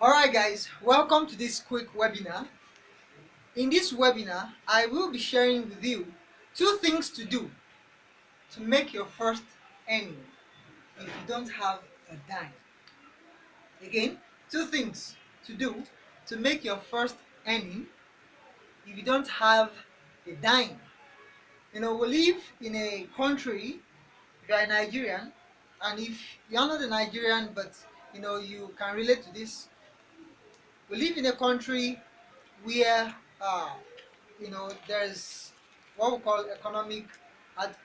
Alright guys, welcome to this quick webinar. In this webinar, I will be sharing with you two things to do to make your first earning if you don't have a dime. Again, two things to do to make your first earning if you don't have a dime. We live in a country, if you're a Nigerian, and if you're not a Nigerian but you can relate to this, we live in a country where there's what we call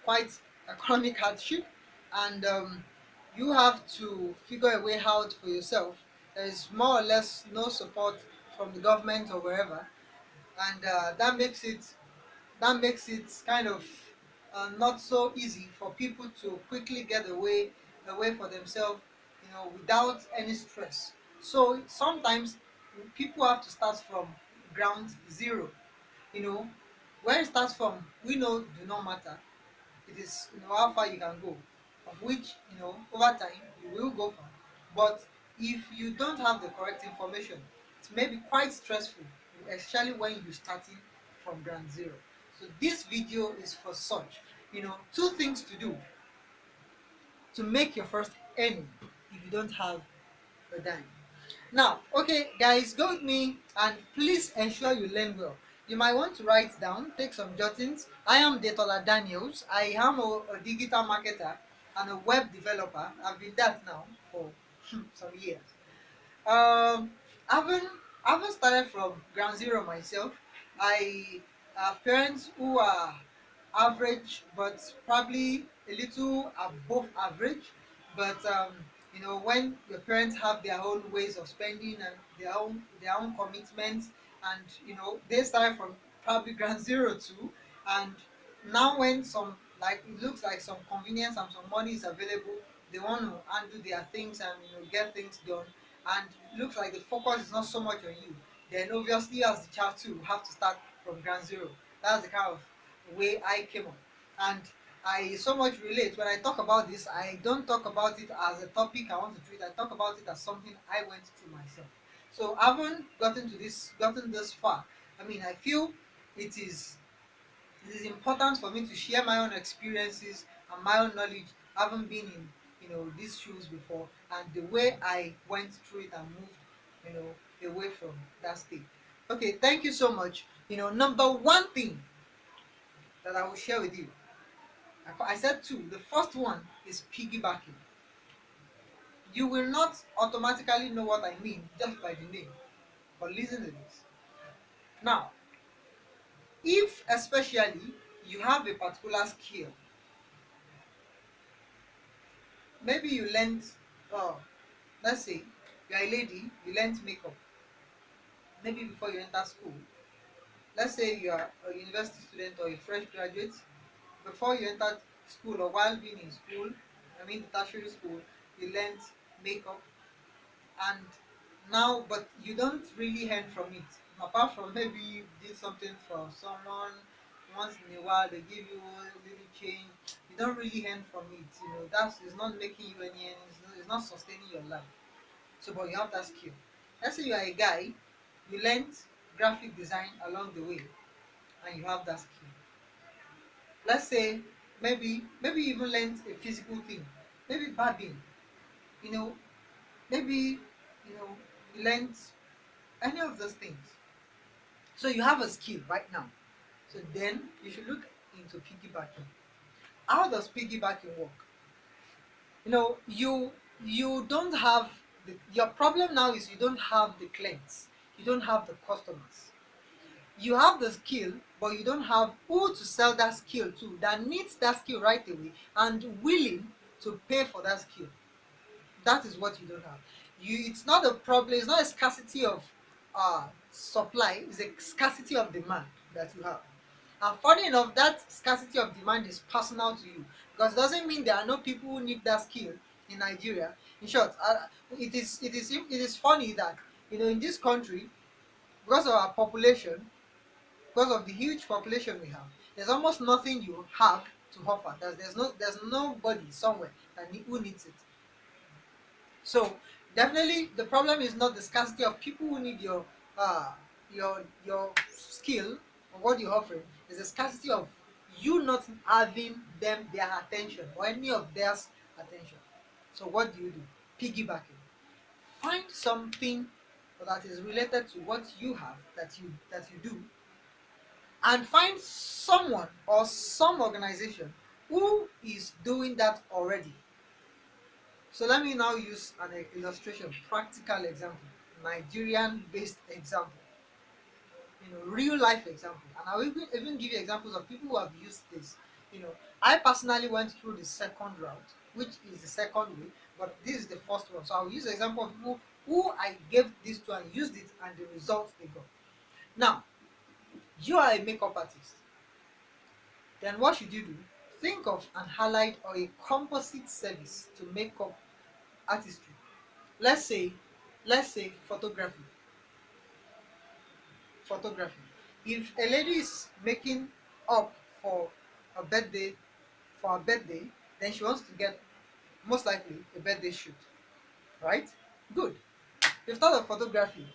quite economic hardship, and you have to figure a way out for yourself. There is more or less no support from the government or wherever, and that makes it kind of not so easy for people to quickly get away for themselves, without any stress. So sometimes people have to start from ground zero. You know, where it starts from, we know do not matter. It is how far you can go, of which over time you will go far. But if you don't have the correct information, it may be quite stressful, especially when you're starting from ground zero. So this video is for such. Two things to do to make your first earning if you don't have a dime. Now, okay, guys, go with me and please ensure you learn well. You might want to write down, take some jottings. I am Detola Daniels. I am a digital marketer and a web developer. I've been that now for some years. Um, I haven't started from ground zero myself. I have parents who are average, but probably a little above average. But when your parents have their own ways of spending and their own commitments, and they started from probably ground zero too, and now when some, like, it looks like some convenience and some money is available, they want to undo their things and get things done, and it looks like the focus is not so much on you. Then obviously, as the child too, you have to start from ground zero. That's the kind of way I came up, and I so much relate. When I talk about this, I don't talk about it as a topic I want to treat. I talk about it as something I went through myself. So I haven't gotten this far. I mean, I feel it is important for me to share my own experiences and my own knowledge, having been in these shoes before, and the way I went through it and moved away from that state. Okay, thank you so much. Number one thing that I will share with you, I said two. The first one is piggybacking. You will not automatically know what I mean just by the name, but listen to this. Now, if especially you have a particular skill, maybe you learned, uh, let's say you're a lady, you learned makeup, maybe before you enter school. Let's say you are a university student or a fresh graduate. Before you entered school or while being in school, I mean the tertiary school, you learned makeup, and now, but you don't really earn from it. Apart from maybe you did something for someone once in a while, they give you a little change. You don't really earn from it. That's it's not making you any earnings. It's not sustaining your life. So, but you have that skill. Let's say you are a guy, you learned graphic design along the way, and you have that skill. Let's say maybe you even learned a physical thing, maybe barbing. You know, maybe you learned any of those things. So you have a skill right now. So then you should look into piggybacking. How does piggybacking work? You don't have your problem now is you don't have the clients, you don't have the customers. You have the skill, but you don't have who to sell that skill to that needs that skill right away and willing to pay for that skill. That is what you don't have. It's not a problem. It's not a scarcity of supply. It's a scarcity of demand that you have. And funny enough, that scarcity of demand is personal to you, because it doesn't mean there are no people who need that skill in Nigeria. In short, it is funny that in this country, because of our population, because of the huge population we have, there's almost nothing you have to offer. There's nobody somewhere who needs it. So Definitely, the problem is not the scarcity of people who need uh your skill or what you're offering. It's the scarcity of you not having them their attention or any of theirs attention. So what do? Piggybacking. Find something that is related to what you have that you do, and find someone or some organization who is doing that already. So let me now use an illustration, practical example, Nigerian based example, real life example. And I'll even give you examples of people who have used this. I personally went through the second route, which is the second way, but this is the first one. So I'll use an example of people who I gave this to and used it and the results they got. Now, you are a makeup artist. Then what should you do? Think of an allied or a composite service to makeup artistry. Let's say, photography. Photography. If a lady is making up for a birthday, then she wants to get most likely a birthday shoot, right? Good. You've thought of photography.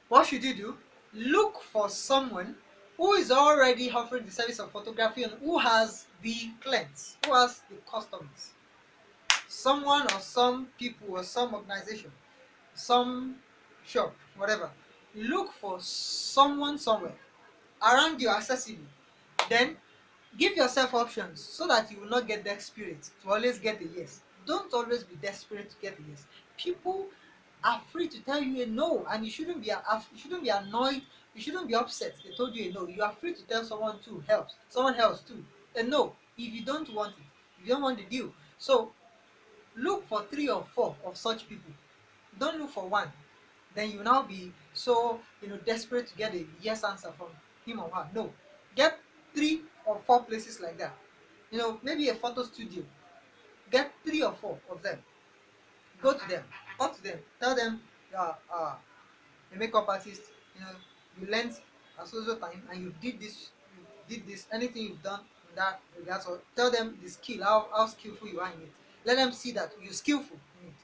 What should you do? Look for someone who is already offering the service of photography and who has the clients, who has the customers. Someone or some people or some organization, some shop, whatever. Look for someone somewhere around you, accessible. Then give yourself options so that you will not get desperate to always get a yes. Don't always be desperate to get a yes. People are free to tell you a no, and you shouldn't be annoyed, you shouldn't be upset they told you a no. You are free to tell someone else too a no if you don't want it, if you don't want the deal. So look for three or four of such people. Don't look for one. Then you now be so desperate to get a yes answer from him or her. No. Get three or four places like that. Maybe a photo studio. Get three or four of them. Go to them. Talk to them. Tell them you are a makeup artist. You learned a social time and you did this. Anything you've done in that regard. So tell them the skill, how skillful you are in it. Let them see that you're skillful in it.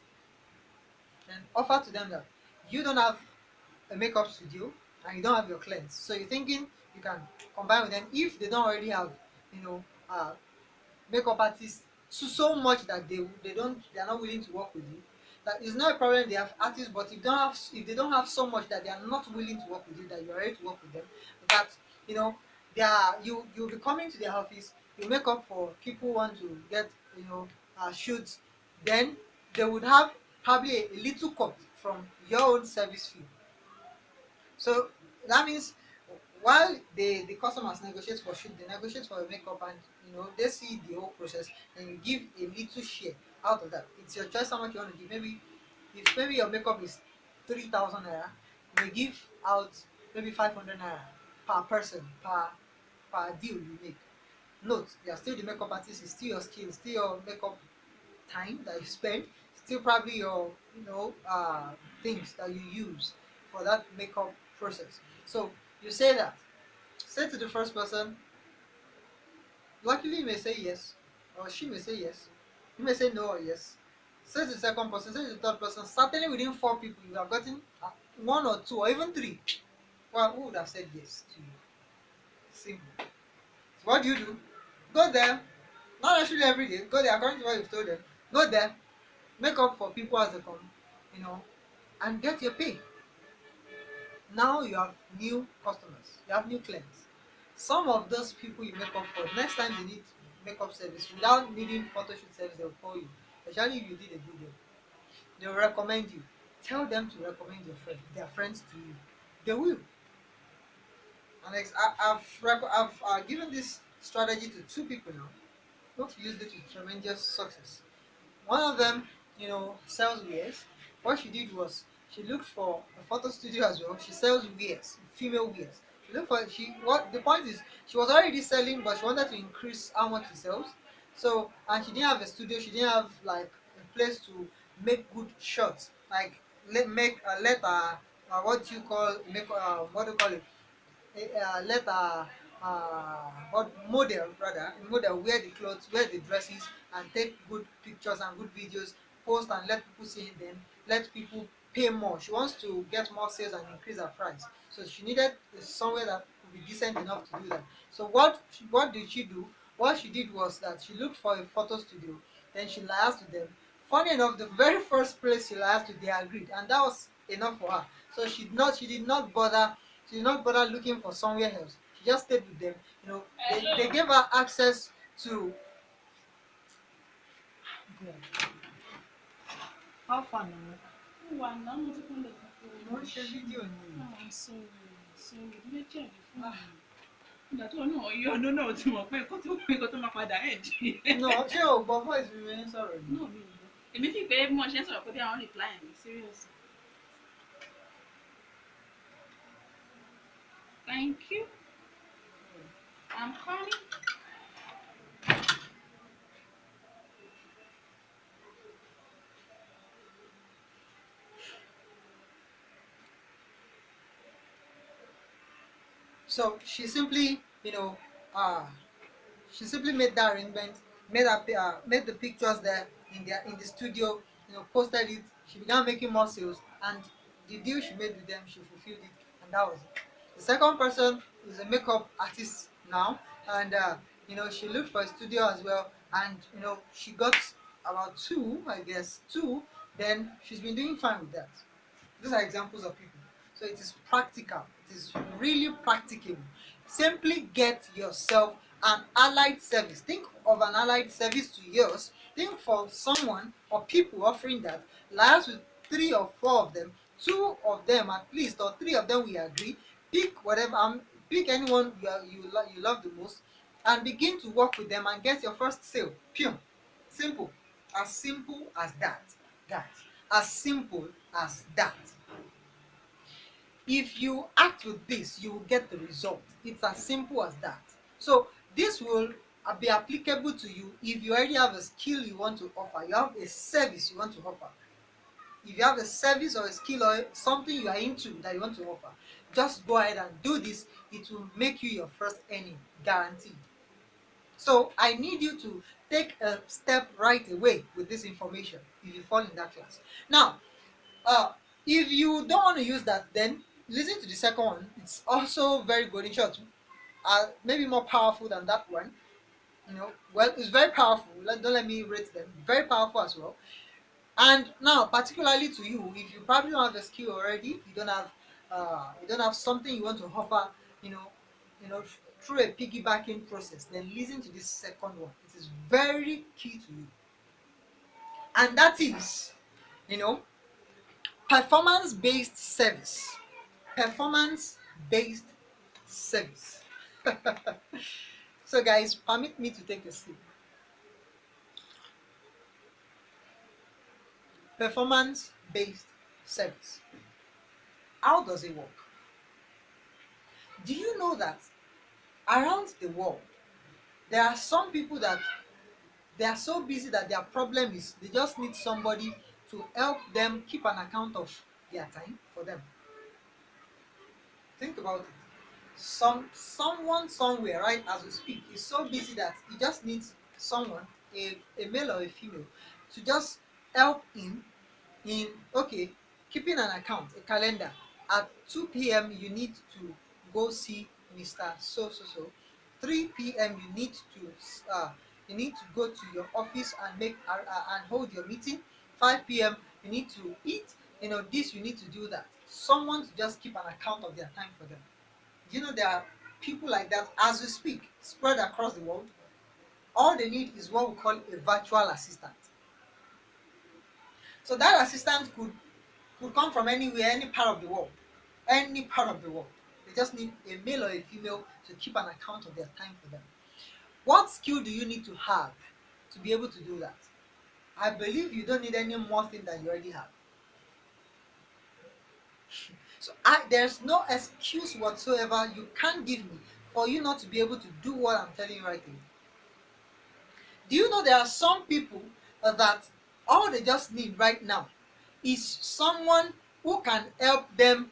And offer to them that you don't have a makeup studio and you don't have your clients. So you're thinking you can combine with them if they don't already have, you know, uh, makeup artists so much that they are not willing to work with you. That is not a problem. They have artists, but if they don't have so much that they are not willing to work with you, that you are ready to work with them, that you know they are you'll be coming to their office, you make up for people who want to get shoots, then they would have probably a little cut from your own service fee. So that means while the customers negotiate for shoot, they negotiate for your makeup, and they see the whole process, and you give a little share out of that. It's your choice how much you want to give. Maybe your makeup is 3,000 naira, you may give out maybe 500 naira per person per deal you make. Note, you are still the makeup artist, it's still your skill, still your makeup time that you spend, still probably your things that you use for that makeup process. So you say to the first person, luckily you may say yes, or she may say yes, you may say no or yes. Say to the second person, say to the third person, certainly within four people you have gotten one or two or even three. Well, who would have said yes to you? Simple. So what do? Go there, not necessarily every day, go there according to what you've told them. Go there, make up for people as they come, you know, and get your pay. Now you have new customers, you have new clients. Some of those people you make up for, next time they need makeup service without needing photo shoot service, they'll call you. Especially if you did a good job. They'll recommend you. Tell them to recommend their friends to you. They will. And I've given this strategy to two people now who've used it with tremendous success. One of them, sells wares. What she did was she looked for a photo studio as well. She sells wares, female wares. She looked for she what the point is she was already selling, but she wanted to increase how much she sells. So and she didn't have a studio. She didn't have like a place to make good shots. Like what do you call make what do you call it? Let what model rather model wear the clothes, wear the dresses, and take good pictures and good videos, post and let people see it, then let people pay more. She wants to get more sales and increase her price. So she needed somewhere that would be decent enough to do that. So what did she do? What she did was that she looked for a photo studio, then she liaised with them. Funny enough, the very first place she liaised with, they agreed, and that was enough for her. So she did not bother looking for somewhere else. She just stayed with them. They gave her access to. How far now? Wà náà mo ti kúnlẹ̀ Mo ń ṣe fídíò ni. Sorry, ilé jẹ́ ìlú fún mi. Ìgbà tó náà yọ ọdún náà ti mọ̀ pé nǹkan tó máa padà ẹ̀ dì. No, ṣé o gbọ́ voice mi ń sọ̀rọ̀ ni? Náà mi ò gbọ́. Èmi fi pé bí mo ṣe ń sọ̀rọ̀ pé bí àwọn reply mi serious. Thank you. I'm coming. So she simply made that arrangement, made the pictures there in the studio, posted it. She began making more sales, and the deal she made with them, she fulfilled it, and that was it. The second person is a makeup artist now, and she looked for a studio as well, and she got about two, I guess, two. Then she's been doing fine with that. These are examples of people. So it is practical. It is really practicable. Simply get yourself an allied service. Think of an allied service to yours. Think for someone or people offering that. Liars with three or four of them, two of them at least, or three of them we agree. Pick whatever. Pick anyone you love the most, and begin to work with them and get your first sale. Pure, simple, as simple as that. As simple as that. If you act with this, you will get the result. It's as simple as that. So this will be applicable to you if you already have a skill you want to offer, you have a service you want to offer. If you have a service or a skill or something you are into that you want to offer, just go ahead and do this. It will make you your first earning, guaranteed. So I need you to take a step right away with this information if you fall in that class. Now, if you don't want to use that, then listen to the second one. It's also very good. In short, maybe more powerful than that one. Well, it's very powerful. Don't let me rate them. Very powerful as well. And now, particularly to you, if you probably don't have a skill already, you don't have something you want to offer, through a piggybacking process, then listen to this second one. It is very key to you, and that is, performance-based service. Performance-based service. So guys, permit me to take a sip. Performance-based service. How does it work? Do you know that around the world, there are some people that they are so busy that their problem is they just need somebody to help them keep an account of their time for them. Think about it. Someone somewhere, right, as we speak, is so busy that he just needs someone, a male or a female, to just help him in, okay, keeping an account, a calendar. At 2 p.m. you need to go see Mr. So. 3 p.m. you need to go to your office and and hold your meeting. 5 p.m. you need to eat. This you need to do that. Someone to just keep an account of their time for them. There are people like that as we speak, spread across the world. All they need is what we call a virtual assistant. So that assistant could come from anywhere, any part of the world. Any part of the world. They just need a male or a female to keep an account of their time for them. What skill do you need to have to be able to do that? I believe you don't need any more thing than you already have. So there's no excuse whatsoever you can't give me for you not to be able to do what I'm telling you right now. Do you know there are some people that all they just need right now is someone who can help them,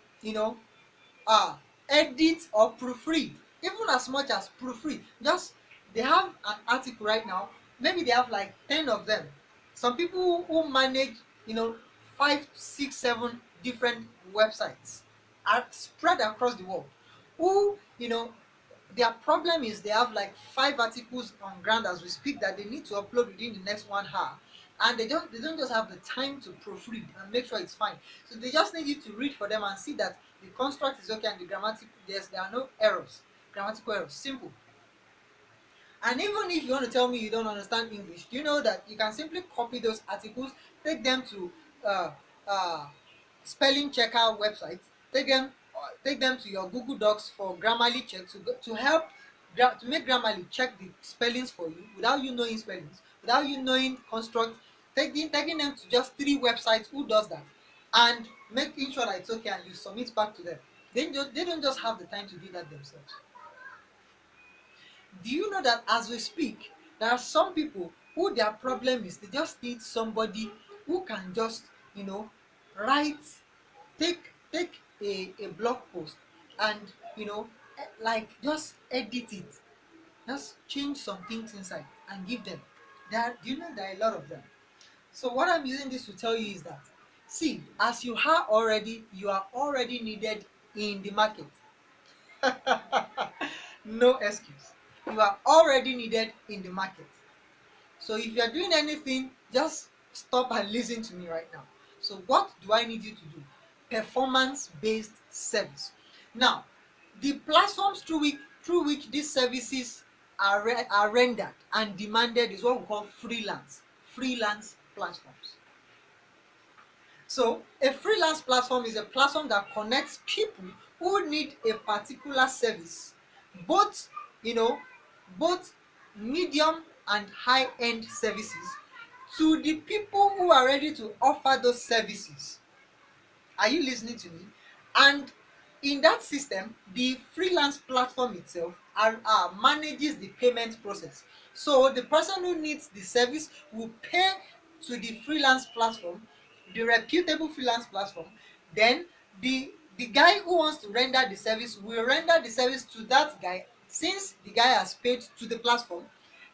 edit or proofread, even as much as proofread. Just they have an article right now, maybe they have like 10 of them. Some people who manage, 5, 6, 7 different websites are spread across the world, who, their problem is they have like 5 articles on ground as we speak that they need to upload within the next 1 hour, and they don't just have the time to proofread and make sure it's fine. So they just need you to read for them and see that the construct is okay and the grammatic, there are no errors, grammatical errors, simple. And even if you want to tell me you don't understand English, do you know that you can simply copy those articles, take them to uh, uh, spelling checker website, take them to your Google Docs for Grammarly check to help to make Grammarly check the spellings for you without you knowing spellings, without you knowing construct, taking them to just 3 websites who does that, and making sure that it's okay and you submit back to them. They don't just have the time to do that themselves. Do you know that as we speak, there are some people who their problem is they just need somebody who can just, write, take a blog post and, like just edit it, just change some things inside and give them. Do you know there are a lot of them? So what I'm using this to tell you is that, see, as you are already needed in the market. No excuse. You are already needed in the market. So if you are doing anything, just stop and listen to me right now. So what do I need you to do? Performance-based service. Now, the platforms through which these services are rendered and demanded is what we call freelance platforms. So a freelance platform is a platform that connects people who need a particular service, both you know both medium and high end services, to the people who are ready to offer those services. Are you listening to me? And in that system, the freelance platform itself manages the payment process. So the person who needs the service will pay to the freelance platform, the reputable freelance platform. Then the guy who wants to render the service will render the service to that guy, since the guy has paid to the platform.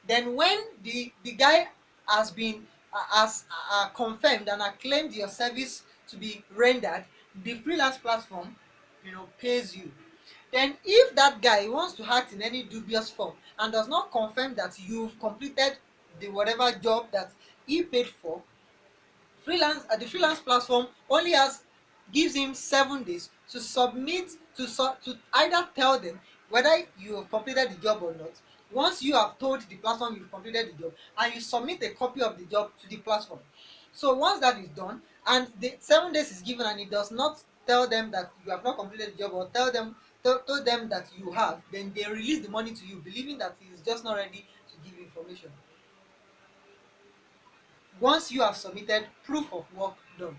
Then when the guy has been has confirmed and acclaimed your service to be rendered, the freelance platform, pays you. Then if that guy wants to act in any dubious form and does not confirm that you've completed the whatever job that he paid for, the freelance platform only has gives him 7 days to submit, to either tell them whether you have completed the job or not. Once you have told the platform you've completed the job, and you submit a copy of the job to the platform. So once that is done and the 7 days is given and it does not tell them that you have not completed the job, or told them that you have, then they release the money to you, believing that he is just not ready to give information. Once you have submitted proof of work done,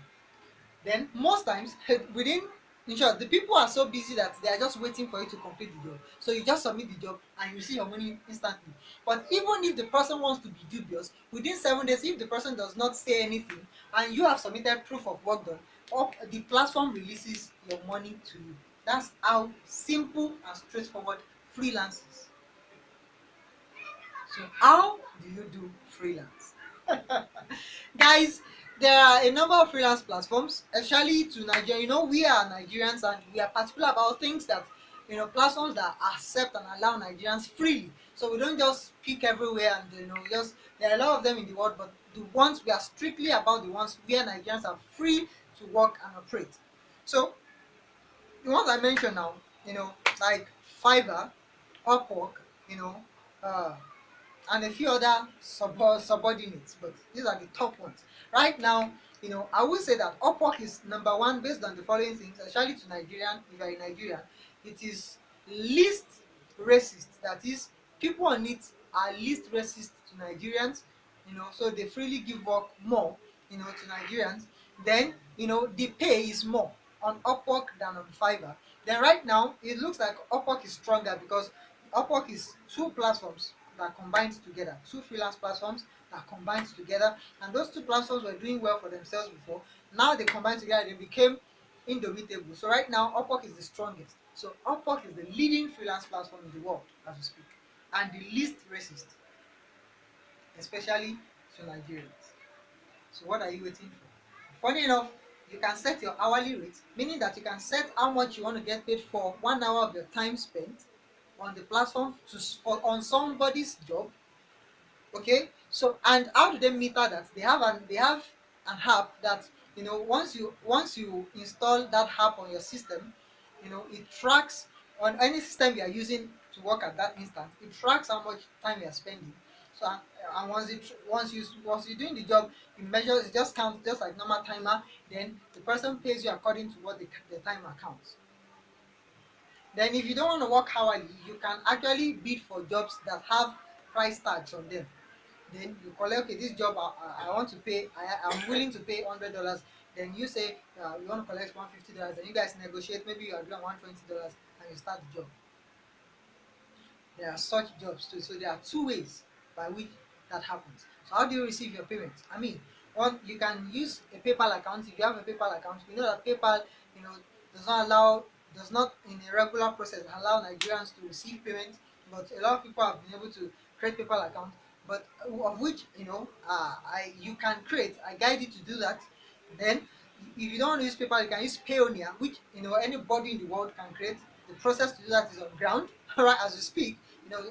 then most times within, in short, the people are so busy that they are just waiting for you to complete the job. So you just submit the job and you see your money instantly. But even if the person wants to be dubious, within 7 days, if the person does not say anything and you have submitted proof of work done, the platform releases your money to you. That's how simple and straightforward freelance is. So how do you do freelance? Guys, there are a number of freelance platforms, especially to Nigeria. We are Nigerians and we are particular about things that, platforms that accept and allow Nigerians freely. So we don't just pick everywhere and, just, there are a lot of them in the world, but the ones we are strictly about, the ones where Nigerians are free to work and operate. So the ones I mentioned now, like Fiverr, Upwork, uh, and a few other subordinates, but these are the top ones. Right now, I would say that Upwork is number one based on the following things, especially to Nigerian. If you're a Nigerian, it is least racist. That is, people on it are least racist to Nigerians, so they freely give work more, to Nigerians. Then, the pay is more on Upwork than on Fiverr. Then right now, it looks like Upwork is stronger because Upwork is two platforms that combined together, two freelance platforms that combined together, and those two platforms were doing well for themselves before. Now they combined together, they became indomitable. So right now, Upwork is the strongest. So Upwork is the leading freelance platform in the world as we speak, and the least racist, especially to Nigerians. So what are you waiting for? Funny enough, you can set your hourly rate, meaning that you can set how much you want to get paid for 1 hour of your time spent on the platform on somebody's job. Okay, so and how do they meter that? They have an app that, once you install that app on your system, it tracks on any system you are using to work at that instant. It tracks how much time you are spending. So and once you're doing the job, it just counts just like normal timer. Then the person pays you according to what the timer counts. Then if you don't want to work hourly, you can actually bid for jobs that have price tags on them. Then you collect, okay, this job I want to pay, I'm willing to pay $100. Then you say you want to collect $150. Then you guys negotiate, maybe you agree on $120 and you start the job. There are such jobs too. So there are two ways by which that happens. So how do you receive your payment? I mean, one, you can use a PayPal account. If you have a PayPal account, we know that PayPal, you know, does not in a regular process allow Nigerians to receive payments, but a lot of people have been able to create PayPal accounts. But of which, I you can create. I guide you to do that. Then, if you don't want to use PayPal, you can use Payoneer, which anybody in the world can create. The process to do that is on ground, right? As we speak,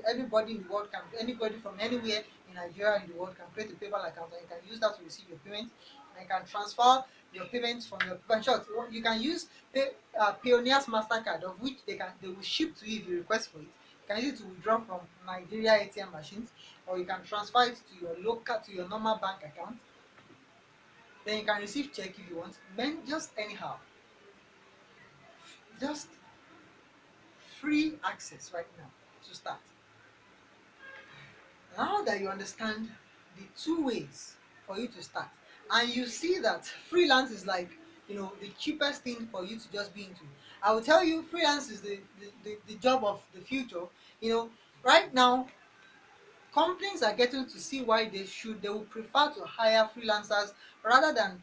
anybody in the world anybody from anywhere in Nigeria in the world can create a PayPal account, and you can use that to receive your payment, and you can transfer your payments from your PayPal. In short, you can use Payoneer's Mastercard, of which they will ship to you if you request for it. You can use it to withdraw from Nigeria ATM machines, or you can transfer it to your normal bank account. Then you can receive check if you want. Then just anyhow, just free access right now to start. Now that you understand the two ways for you to start, and you see that freelance is like the cheapest thing for you to just be into, I will tell you freelance is the job of the future. Right now companies are getting to see why they will prefer to hire freelancers rather than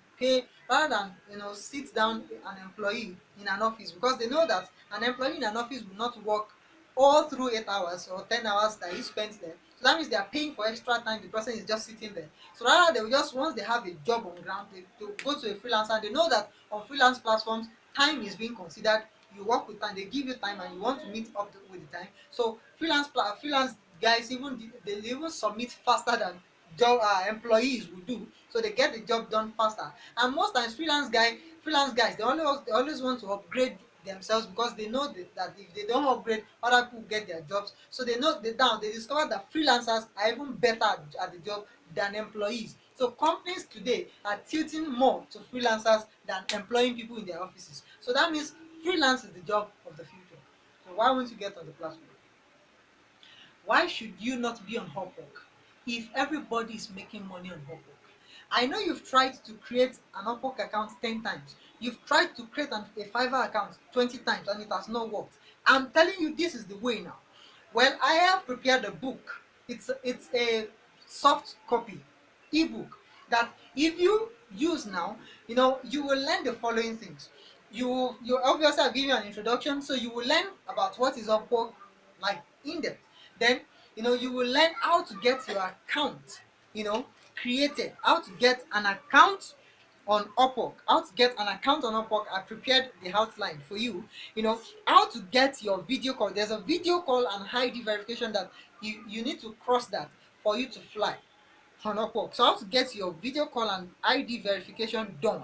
sit down an employee in an office, because they know that an employee in an office will not work all through 8 hours or 10 hours that he spends there. So that means they are paying for extra time, the person is just sitting there. So rather, they will just, once they have a job on ground, they go to a freelancer. They know that on freelance platforms time is being considered. You work with time, they give you time, and you want to meet up with the time. So freelance guys, they even submit faster than job employees will do, so they get the job done faster. And most times freelance guys, they always want to upgrade themselves, because they know that if they don't upgrade, other people get their jobs. So they discover that freelancers are even better at the job than employees. So companies today are tilting more to freelancers than employing people in their offices. So that means freelance is the job of the future. So why won't you get on the platform? Why should you not be on Upwork if everybody is making money on Upwork? I know you've tried to create an Upwork account 10 times. You've tried to create a Fiverr account 20 times and it has not worked. I'm telling you, this is the way now. Well, I have prepared a book. It's a soft copy ebook that if you use now, you will learn the following things. You obviously have given you an introduction, so you will learn about what is Upwork, like in depth. Then you will learn how to get your account created, how to get an account on Upwork, I prepared the outline for you. How to get your video call. There's a video call and ID verification that you need to cross that for you to fly on Upwork. So how to get your video call and ID verification done.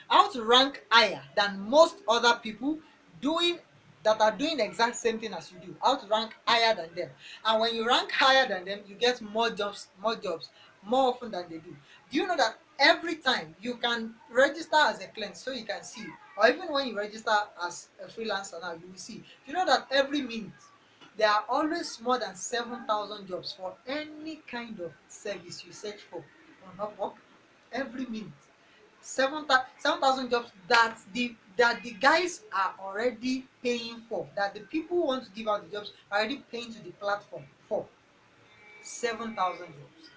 How to rank higher than most other people doing that are doing the exact same thing as you do. How to rank higher than them. And when you rank higher than them, you get more jobs more often than they do. Do you know that every time you can register as a client, so you can see, or even when you register as a freelancer now, you will see. Do you know that every minute there are always more than 7,000 jobs for any kind of service you search for on Upwork? Every minute, 7,000 jobs that the guys are already paying for, that the people who want to give out the jobs are already paying to the platform for. 7,000 jobs,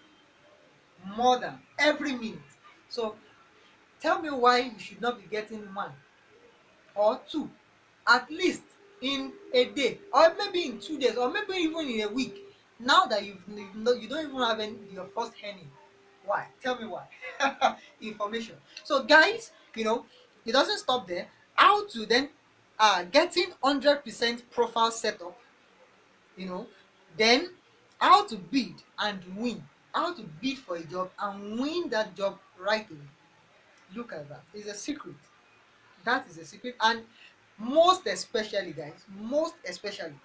more than every minute. So tell me why you should not be getting one or two at least in a day, or maybe in 2 days, or maybe even in a week. Now that you don't even have your first earning, Why? Tell me why. Information. So guys, it doesn't stop there. How to then getting 100% profile setup, you know, then how to bid and win. How to bid for a job and win that job right away. Look at that. It's a secret. That is a secret. And most especially, guys, most especially,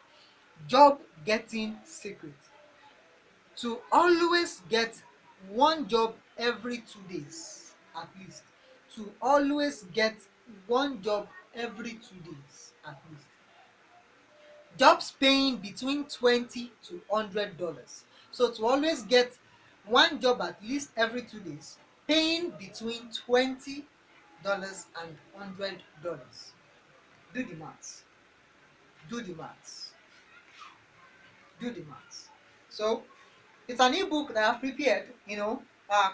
job getting secret. To always get one job every 2 days at least. To always get one job every 2 days at least. Jobs paying between $20 to $100. So to always get one job at least every 2 days, paying between $20 and $100. Do the maths. Do the maths. Do the maths. So it's an ebook that I've prepared.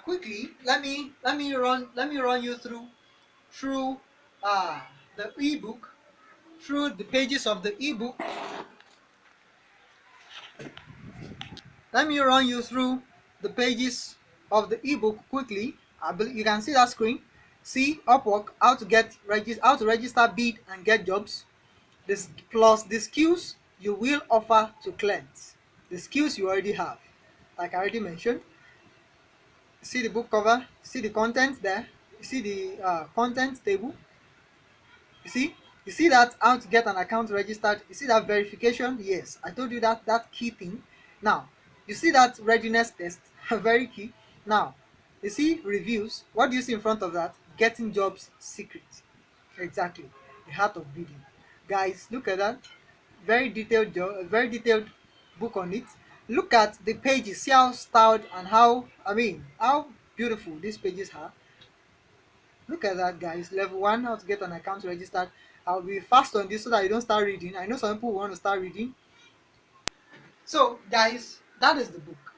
Quickly. Let me run you through uh, the ebook, through the pages of the ebook. Let me run you through the pages of the ebook quickly. I believe you can see that screen. See Upwork, how to register, bid, and get jobs. This plus the skills you will offer to clients. The skills you already have, like I already mentioned. See the book cover. See the content there. You see the content table. You see, you see that how to get an account registered. You see that verification. Yes, I told you that key thing. Now, you see that readiness test. Very key. Now, you see reviews. What do you see in front of that? Getting jobs secret. Exactly, the heart of bidding. Guys, look at that. Very detailed job. Very detailed book on it. Look at the pages. See how styled and how beautiful these pages are. Look at that, guys. Level 1, how to get an account registered. I'll be fast on this so that you don't start reading. I know some people want to start reading. So, guys, that is the book.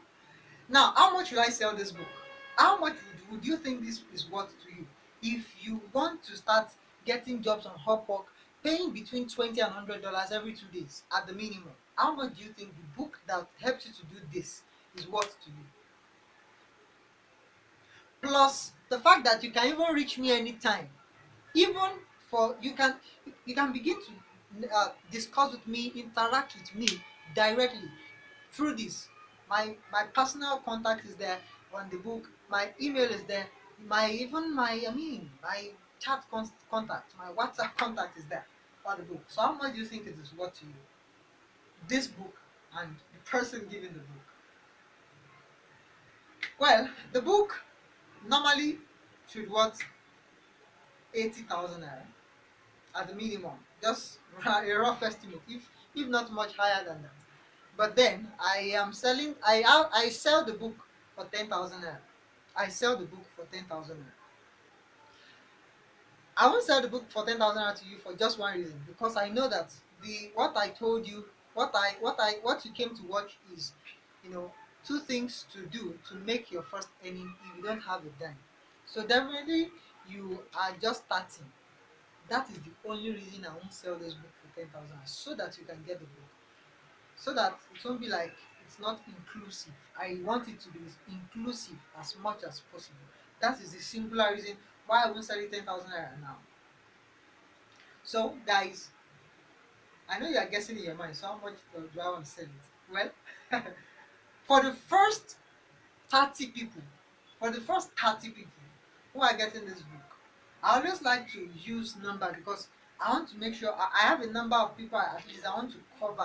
Now, how much will I sell this book? How much would you think this is worth to you? If you want to start getting jobs on Upwork, paying between $20 and $100 every 2 days at the minimum, how much do you think the book that helps you to do this is worth to you? Plus the fact that you can even reach me anytime. Even for you can begin to discuss with me, interact with me directly through this. My personal contact is there on the book. My email is there. My chat contact, my WhatsApp contact is there on the book. So how much do you think it is worth to you? This book and the person giving the book. Well, the book normally should worth 80,000 naira at the minimum. Just a rough estimate, if not much higher than that. But then I sell the book for 10,000 naira. I sell the book for 10,000 naira. I won't sell the book for 10,000 naira to you for just one reason, because I know that the what I told you, what you came to watch is, two things to do to make your first earning if you don't have a dime. So definitely you are just starting. That is the only reason I won't sell this book for 10,000, so that you can get the book. So that it won't be like it's not inclusive. I want it to be inclusive as much as possible. That is the singular reason why I won't sell it 10,000 naira now. So, guys, I know you are guessing in your mind, so how much do I want to sell it? Well, for the first 30 people, who are getting this book, I always like to use number, because I want to make sure I have a number of people at least I want to cover.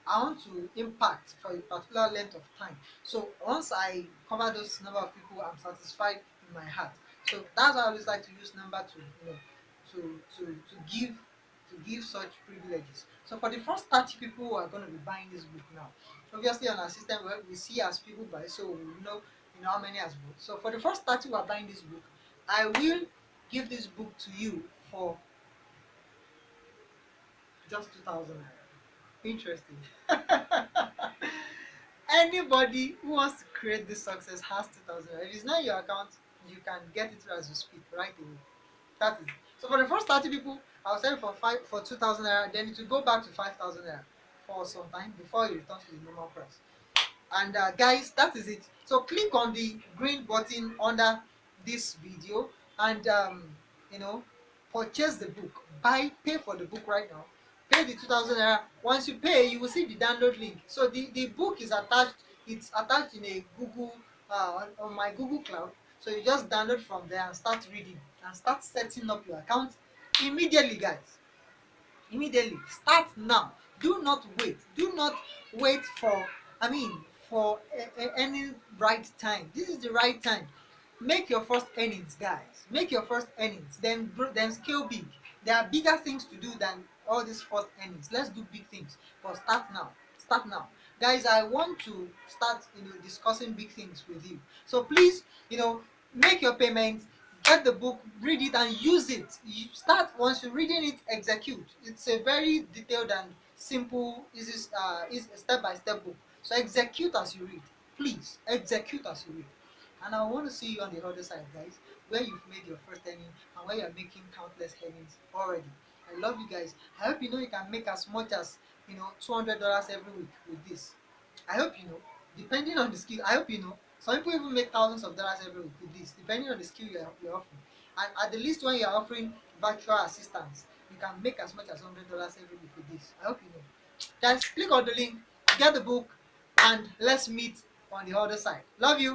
I want to impact for a particular length of time. So once I cover those number of people, I'm satisfied in my heart. So that's why I always like to use number to give such privileges. So for the first 30 people who are going to be buying this book now, obviously on our system we see as people buy, so we know how many has bought. So for the first 30 who are buying this book, I will give this book to you for just 2,000 naira. Interesting. Anybody who wants to create this success has 2,000 naira. If it's not in your account, you can get it as you speak right away. That is. So for the first 30 people, I'll sell it for 2,000 naira. Then it will go back to 5,000 naira for some time before you return to the normal price. And guys, that is it. So click on the green button under this video and you know, purchase the book. Pay for the book right now. Pay the 2,000 naira. Once you pay, you will see the download link. So the book is attached. It's attached in a Google on my Google Cloud. So you just download from there and start reading and start setting up your account immediately, guys. Immediately, start now. Do not wait. Do not wait for, I mean, for any right time. This is the right time. Make your first earnings, guys. Make your first earnings, then then scale big. There are bigger things to do than all these first earnings. Let's do big things, but start now. Start now, guys. I want to start, discussing big things with you. So please, make your payments, get the book, read it and use it. You start, once you're reading it, execute. It's a very detailed and simple, is a step-by-step book. So execute as you read. Please execute as you read. And I want to see you on the other side, guys, where you've made your first earning and where you're making countless earnings already. I love you guys. I hope you can make as much as $200 every week with this. I hope depending on the skill. I hope some people even make thousands of dollars every week with this, depending on the skill you're offering. And at the least, when you're offering virtual assistance, you can make as much as $100 every week with this. I hope you know. Guys, click on the link, get the book, and let's meet on the other side. Love you.